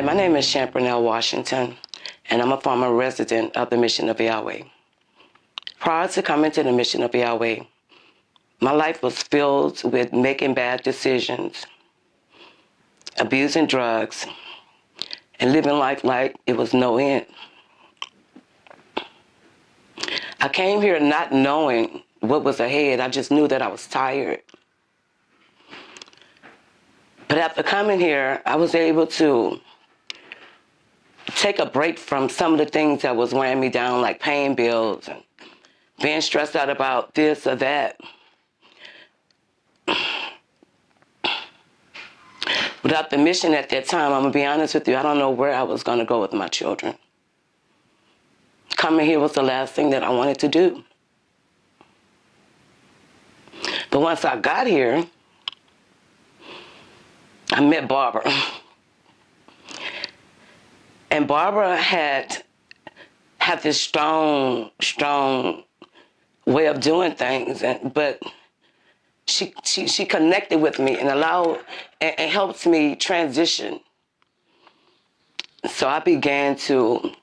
my name is Champernell Washington, and I'm a former resident of the Mission of Yahweh. Prior to coming to the Mission of Yahweh, my life was filled with making bad decisions, abusing drugs, and living life like it was no end. I came here not knowing what was ahead. I just knew that I was tired. But after coming here, I was able to take a break from some of the things that was weighing me down, like paying bills and being stressed out about this or that. Without the mission at that time, I'm going to be honest with you, I don't know where I was going to go with my children. Coming here was the last thing that I wanted to do. But once I got here, I met Barbara. And Barbara had this strong way of doing things, but she connected with me and allowed and helped me transition. So I began to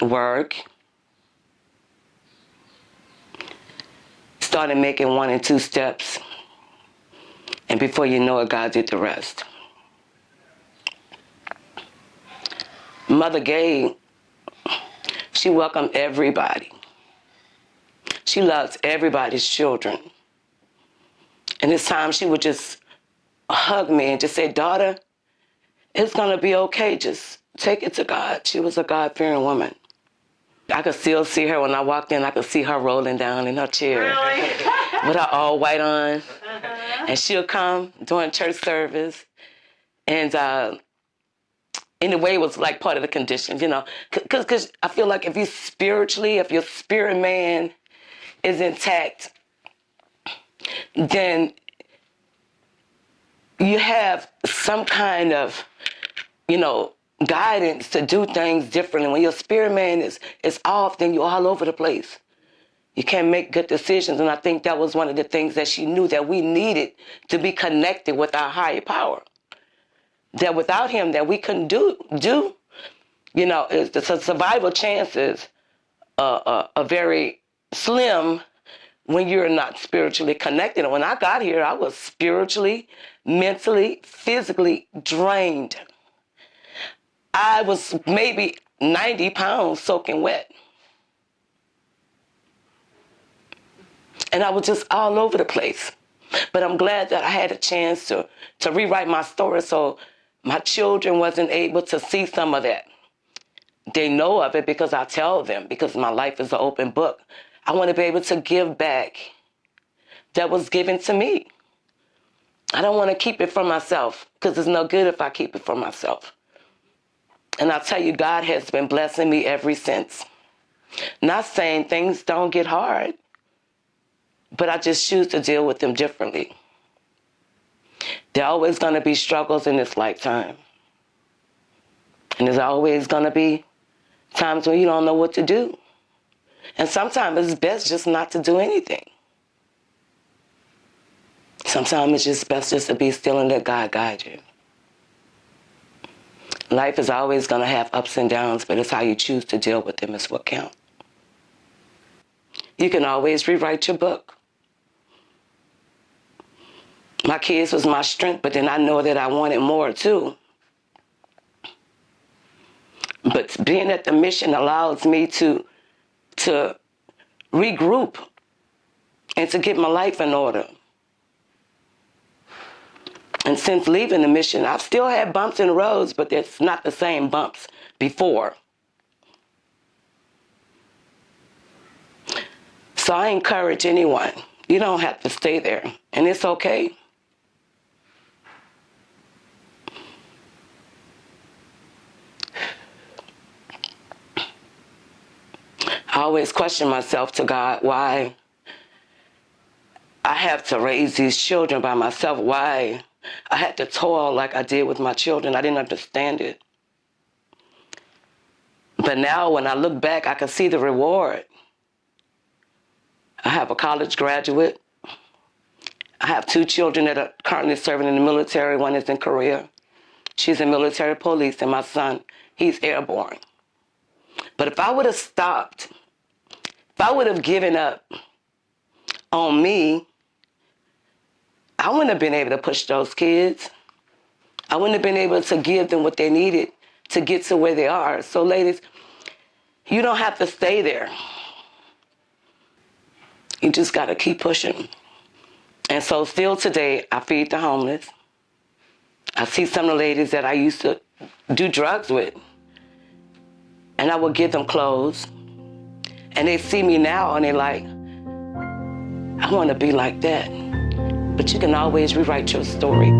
work, started making 1 and 2 steps, and before you know it, God did the rest. Mother Gay, she welcomed everybody. She loves everybody's children. And this time she would just hug me and just say, "Daughter, it's going to be okay. Just take it to God." She was a God-fearing woman. I could still see her when I walked in. I could see her rolling down in her chair. Really? With her all white on. And she'll come during church service. And in a way, it was like part of the conditions, you know. Because I feel like if your spirit man is intact, then you have some kind of, guidance to do things differently. When your spirit man is off, then you're all over the place. You can't make good decisions. And I think that was one of the things that she knew, that we needed to be connected with our higher power. That without him, that we couldn't do. The survival chances are very slim when you're not spiritually connected. And when I got here, I was spiritually, mentally, physically drained. I was maybe 90 pounds soaking wet. And I was just all over the place. But I'm glad that I had a chance to rewrite my story so my children wasn't able to see some of that. They know of it because I tell them, because my life is an open book. I want to be able to give back that was given to me. I don't want to keep it for myself, because it's no good if I keep it for myself. And I'll tell you, God has been blessing me ever since. Not saying things don't get hard, but I just choose to deal with them differently. There are always going to be struggles in this lifetime. And there's always going to be times when you don't know what to do. And sometimes it's best just not to do anything. Sometimes it's just best just to be still and let God guide you. Life is always going to have ups and downs, but it's how you choose to deal with them is what counts. You can always rewrite your book. My kids was my strength, but then I know that I wanted more too. But being at the mission allows me to regroup and to get my life in order. And since leaving the mission, I've still had bumps in the roads, but it's not the same bumps before. So I encourage anyone, you don't have to stay there, and it's okay. I always question myself to God, why I have to raise these children by myself, why I had to toil like I did with my children. I didn't understand it. But now when I look back, I can see the reward. I have a college graduate. I have 2 children that are currently serving in the military. One is in Korea. She's in military police, and my son, he's airborne. But if I would have stopped, if I would have given up on me, I wouldn't have been able to push those kids. I wouldn't have been able to give them what they needed to get to where they are. So ladies, you don't have to stay there. You just got to keep pushing. And so still today, I feed the homeless. I see some of the ladies that I used to do drugs with, and I would give them clothes. And they see me now and they're like, I want to be like that. But you can always rewrite your story.